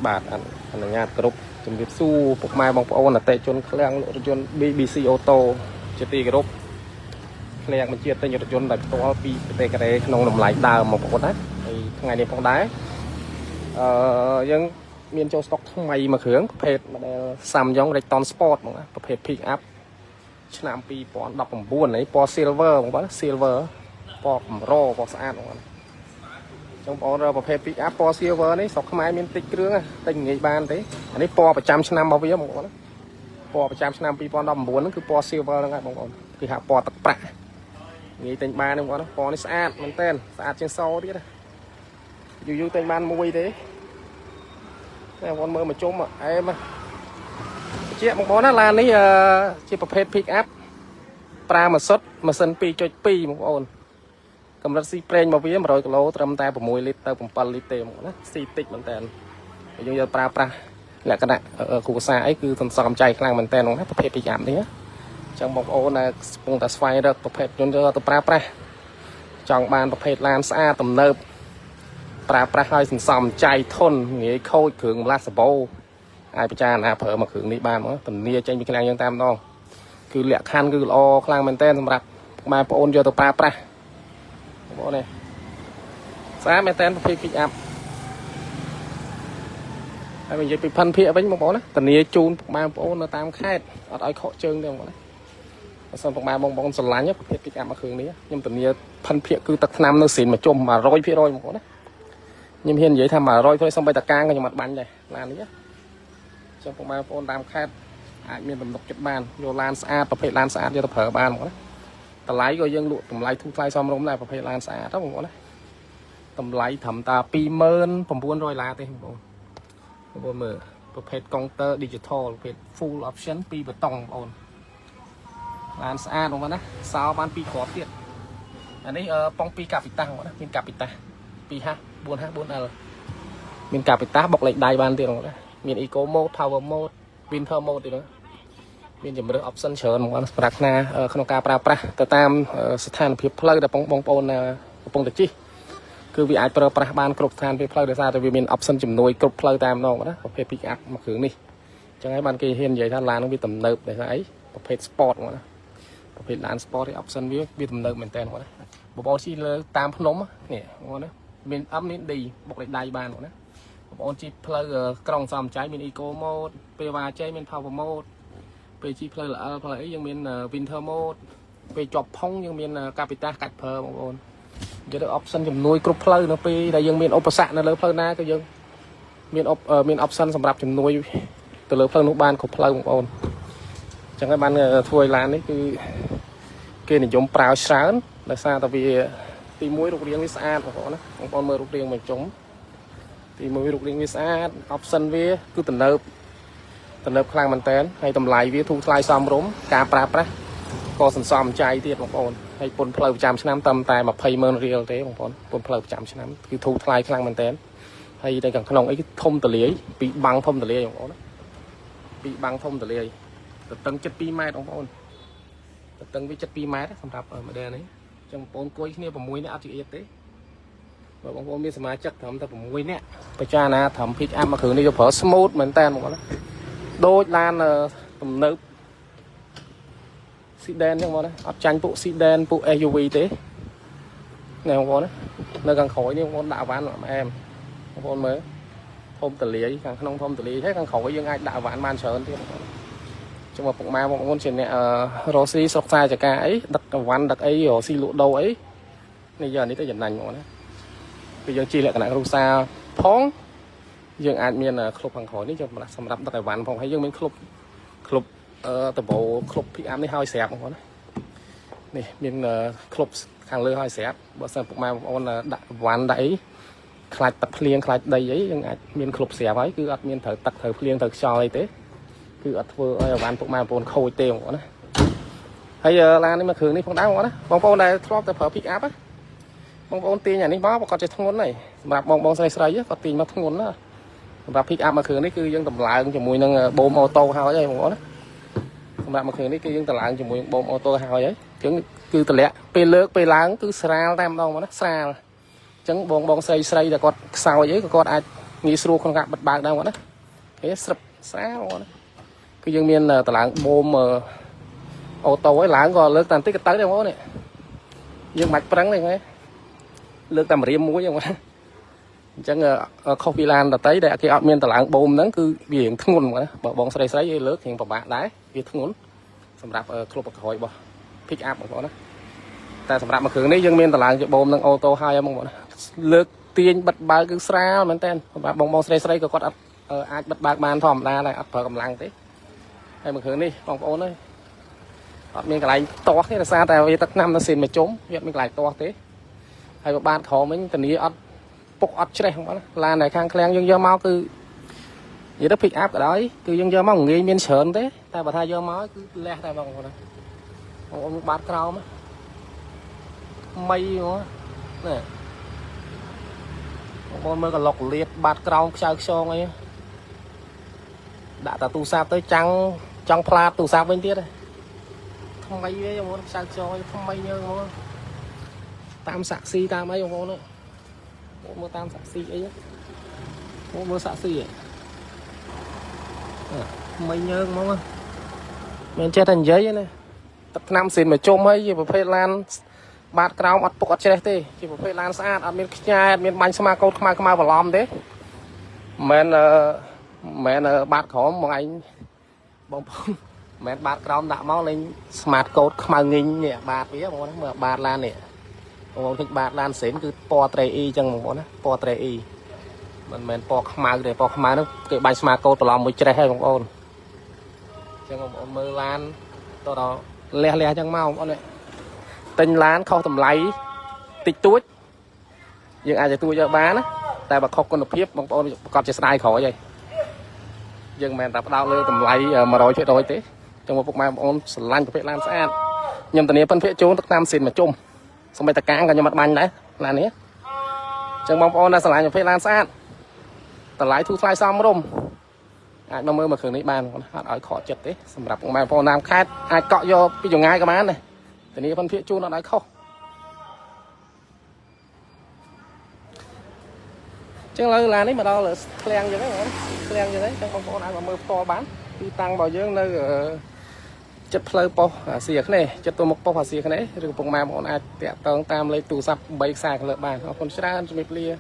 បាទអនុញ្ញាតគ្រប់ជំរាបសួរពុកម៉ែបងប្អូនអតិថិជនឃ្លាំងរថយន្ត BBC Auto ជាទីគោរពឃ្លាំងបញ្ជាទិញរថយន្តដោយផ្ទាល់ពីប្រទេសកូរ៉េក្នុងតម្លៃដើមបងប្អូនណាហើយថ្ងៃនេះផងដែរយើងមានចូលស្តុកថ្មីមួយគ្រឿងប្រភេទ model Samyang Recton Sport បងណាប្រភេទ pick up ឆ្នាំ2019នេះពណ៌ silver បងប្អូន silver ពណ៌កម្រពណ៌ស្អាតបងប្អូនបងប្អូនប្រភេទ pick up ពណ៌ silver នេះស្រុកខ្មែរមានតិចគ្រឿងតែងាយបានទេអានេះពណ៌ប្រចាំឆ្នាំរបស់វាបងប្អូនពណ៌ប្រចាំឆ្នាំ2019ហ្នឹងគឺពណ៌ silver ហ្នឹងហើយបងប្អូនគឺហៅពណ៌ទឹកប្រាក់ងាយទិញបានបងប្អូនពណ៌នេះស្អាតមែនតើស្អាតជាងសទៀតយូរទិញបានមួយទេតែបងប្អូនមើលមកជុំអែមជាបងប្អូនណាឡាននេះជាប្រភេទ pick up ប្រើម៉ាស៊ីន2.2 បងប្អូនកម្រិតស៊ីប្រេងរបស់វា100គីឡូត្រឹមតែ6លីត្រទៅ7លីត្រទេបងណាស៊ីតិចមែនតើយើងយកប្រើប្រាស់លក្ខណៈគូភាសាអីគឺសន្សំចៃខ្លាំងមែនតើណាប្រភេទ pick up នេះអញ្ចឹងបងប្អូនដែលកំពុងតែស្វែងរកប្រភេទយន្តយកទៅប្រើប្រាស់ចង់បានប្រភេទឡានស្អាតទំនើបប្រើប្រាស់ឲ្យសន្សំចៃធន់ងាយខូចគ្រឿងម្លាស់សាបូអាចពិចារណាប្រើមកគ្រឿងនេះបានមកធានាចេញពីឃ្លាំងយើងតែម្ដងគឺលក្ខខណ្ឌគឺល្អខ្លាំងមែនតើសម្រាប់ម៉ែបងប្អូនយកទៅប្រើប្រាស់បងប្អូននេះស្អាតមែនតើប្រភេទ pick up ហើយនិយាយពីផិនភាគវិញបងប្អូនណាធានាជូនម៉ែបងប្អូននៅតាមខេត្តអត់ឲ្យខកជើងទេបងប្អូនណាបើសិនម៉ែបងប្អូនស្រឡាញ់ប្រភេទ pick up មកគ្រឿងនេះខ្ញុំធានាផិនភាគគឺទឹកថ្នាំនៅស្រីមកជុំ 100% បងប្អូនណាខ្ញុំហ៊ាននិយាយថា 100% សំបីតកាងក៏ខ្ញុំអត់បាញ់ដែរឡាននេះចឹងពុកម៉ែបងប្អូនតាមខេត្តអាចមានទំនុកចិត្តបានយកឡានស្អាតប្រភេទឡានស្អាតយកទៅប្រើបានបងប្អូនណាតម្លៃក៏យើងលក់តម្លៃធូរថ្លៃសមរម្យដែរប្រភេទឡានស្អាតបងប្អូនណាតម្លៃត្រឹមតែ $29,000 ទេបងប្អូនមើលប្រភេទកុងទ័រ digital ប្រភេទ full option ពីបេតុងបងប្អូនឡានស្អាតបងប្អូនណាសោបាន2គ្រាប់ទៀតអានេះប៉ុង2កាពីតាបងប្អូនណាមានកាពីតា 2H 4H 4L មានកាពីតាបុកលេខដៃបានទៀតបងប្អូនណាមាន eco mode power mode winter mode ទៀតមានជម្រើស option ច្រើនបងប្អូនសម្រាប់ណាក្នុងការប្រើប្រាស់ទៅតាមស្ថានភាពផ្លូវដែលបងប្អូនកំពុងតែជិះគឺវាអាចប្រើប្រាស់បានគ្រប់ស្ថានភាពផ្លូវដោយសារតែវាមាន option ជំនួយគ្រប់ផ្លូវតែម្ដងណាប្រភេទ pick up មកគ្រឿងនេះអញ្ចឹងហើយបានគេហ៊ាននិយាយថាឡាននោះវាទំនើបដោយសារអីប្រភេទ sport បងប្អូនណាប្រភេទឡាន sport នេះ option វាទំនើបមែនតើបងប្អូនណាបងប្អូនជិះលើតាមភ្នំនេះបងប្អូនណាមាន up មាន D បុកលេខដៃបានបងប្អូនណាបងប្អូនជិះផ្លូវក្រុងសំចៃមាន eco mode ពេលវ៉ាចេមាន power mode ពេលជិះផ្លូវល្អផ្លូវអីយើងមាន winter mode ពេលជាប់ផុងយើងមានកាពីតាកាច់ព្រើបងប្អូននិយាយទៅ option ជំនួយគ្រប់ផ្លូវនៅពេលដែលយើងមានឧបសគ្គនៅលើផ្លូវណាក៏យើងមាន option សម្រាប់ជំនួយទៅលើផ្លូវនោះបានគ្រប់ផ្លូវបងប្អូនអញ្ចឹងហើយបានធ្វើឲ្យឡាននេះគឺគេនិយមប្រើច្រើនដោយសារតែវាទី1រូបរាងវាស្អាតបងប្អូនណាបងប្អូនមើលរូបរាងមកចុងទី1រូបរាងវាស្អាត option វាគឺទំនើបខ្លាំងមែនតើហើយតម្លៃវាធូរថ្លៃសមរម្យការប្រើប្រាស់ក៏សន្សំចៃទៀតបងប្អូនហើយពន្ធផ្លូវប្រចាំឆ្នាំត្រឹមតែ$20,000ទេបងប្អូនពន្ធផ្លូវប្រចាំឆ្នាំគឺធូរថ្លៃខ្លាំងមែនតើហើយតែខាងក្នុងអីគឺធំទលាយពីបាំងធំទលាយបងប្អូនណាពីបាំងធំទលាយទៅតឹង7.2 ម៉ែត្របងប្អូនទៅតឹងវា7.2 ម៉ែត្រសម្រាប់ model នេះអញ្ចឹងបងប្អូនគួយគ្នា6នាក់អត់ជឿទេបើបងប្អូនមានសមាជិកត្រឹមតែ6នាក់ពិចារណាត្រឹម pick up មកគ្រឿងនេះវាប្រើ smooth មែនតើបងប្អូនណាដូចឡានទំនើប sedan ចឹងបងណាអត់ចាញ់ពួក sedan ពួក SUV ទេណែបងប្អូនណានៅខាងក្រោយនេះបងប្អូនដាក់អវ៉ាន់អែមបងប្អូនមើលធំទលាយខាងក្នុងធំទលាយហើយខាងក្រោយយើងអាចដាក់អវ៉ាន់បានច្រើនទៀតបងប្អូនចឹងមកពុកម៉ែបងប្អូនជាអ្នករស់ស៊ីស្រុកខ្សែចកាអីដឹកអវ៉ាន់ដឹកអីរស់ស៊ីលក់ដូរអីនេះយកនេះទៅចំណាញ់បងប្អូនណាគឺយើងជិះលក្ខណៈគ្រួសារផងយើងអាចមានក្លុបខាងក្រោយនេះសម្រាប់ដឹកអីវ៉ាន់ផងហើយយើងមានក្លុបតបោក្លុប pick up នេះឲ្យស្រាប់បងប្អូនណានេះមានក្លុបខាងលើឲ្យស្រាប់បើសិនពុកម៉ែបងប្អូនដាក់អីវ៉ាន់ដាក់អីខ្លាច់ទឹកភ្លៀងខ្លាច់ដីអីយើងអាចមានក្លុបស្រាប់ហើយគឺអត់មានត្រូវទឹកត្រូវភ្លៀងត្រូវខ្យល់អីទេគឺអត់ធ្វើឲ្យអីវ៉ាន់ពុកម៉ែបងប្អូនខូចទេបងប្អូនណាហើយឡាននេះមកគ្រឿងនេះផងដែរបងប្អូនណាបងប្អូនដែលធ្លាប់តែប្រើ pick up បងប្អូនទាញអានេះមកគាត់ចេះធ្ងន់ហើយសម្រាប់បងស្រីគាត់ទាញមកធ្ងន់ណាសម្រាប់ pick up មកគ្រឿងនេះគឺយើងតម្លើងជាមួយនឹងបូមអូតូហើយបងប្អូនណាសម្រាប់មកគ្រឿងនេះគឺយើងតម្លើងជាមួយបូមអូតូហើយអញ្ចឹងគឺតម្លាក់ពេលលើកពេលឡើងគឺស្រាលតែម្ដងមកណាស្រាលអញ្ចឹងបងស្រីដែលគាត់ខ្សោយអីក៏គាត់អាច nghĩ sưu con gạt bật bạc đâu đó thế sập sao đó cứ dương miên là tờ láng bôm ô tô ấy láng còn lướt tàn tích cái tới đâu này dương mạch trắng này nghe lướt tầm riêng muối không á chẳng coffee land là tới đây cái ọt miên tờ láng bôm nó cứ biển thung nguồn mà bỏ bóng sấy sấy lướt hiện bảo bạn đấy vì thung nguồnสำหรับครบถอยบ่พิกอัพของเขานะแต่สำหรับมาคืนนี้ยังมีตลาดจะบ่มนั่งออโต้ไฮมองบ่นะเลือกเตียนบัดบาคือสระเหมือนเต้นแบบบองใส่ก็กดอาจบัดบาบานถ่อมได้เลยอัดเพิ่มกำลังติให้มาคืนนี้บองโอนเลยมีกระไรตัวที่เราซาแต่วีตักน้ำนั่นสิมาจมวีมีกระไรตัวติให้บ้านเขาไม่ตอนนี้อัดปกอัดใช่ไหมของมันลานไหนข้างแคลงยังเยอะมากคือvậy đó pick up ở đấy cứ dân giờ mong nghĩ miên sờn thế ta bảo thay giờ máu cứ le tay bằng rồi ông bát cao mà mây nữa nè con mới còn lọc liệt bát cao sao cho ngay đã ta tu sa tới trăng trong plat tu sa bên tiết đây không mây với ông sao cho không mây như ông tam sạc si tam mấy ông nữa mua tam sạc si ấy mua sạc si mày nhớ mong mình chơi thành giấy này tập năm xin mà chôm ấy vừa phải lan bát cao mặt bọc chơi thế chỉ vừa phải lan sát ở miền nhà miền bánh sama câu mà vào lom thế mình bát khó một anh bông mình bát cao đã máu lên smart code mà nghìn nhẹ bát biết không mà bát lan nè ông thích bát lan xỉn cứ po tray y chẳng một món po tray y mình po khmau để po khmau nó cái bánh smart code vào lom mới chơi hay không ôn chẳng một mơ lan to đó le chẳng mau con này tinh lán không tầm lấy tịch túi nhưng aiจะtúi cho bán áแต่bà không còn được hiếp bằng con còn chỉ sai khỏi vậy nhưng mà tập đau lơ tầm lấy mà rồi chuyện rồi thế trong một phút mà con lan của lan sẽ ăn nhưng tận này phân phệ trốn tất nam xin mà chung xong bây ta cán cả nhưng mặt bánh đấy là nế chẳng mong con là lan của phệ lan sẽ ăn tận lấy thu sai xong rồi ai mà mơ mà khởi này bàn còn ở khó chật đấy sầmรับmà phò nam khát ai cọ vô ví dụ ngay cái bán này thì này phân phía chu nó nói không chứ là đấy mà đâu là keng như thế keng như thế trong con ai mà mơ to bán đi tăng vào dưới nơi chất phơi po xìa cái này chất tôi một po xìa cái này rồi bông mà bọn ai tẹt tông tam lấy tủ sập bay xài cái lợi bàn con sẽ ra cho mình lia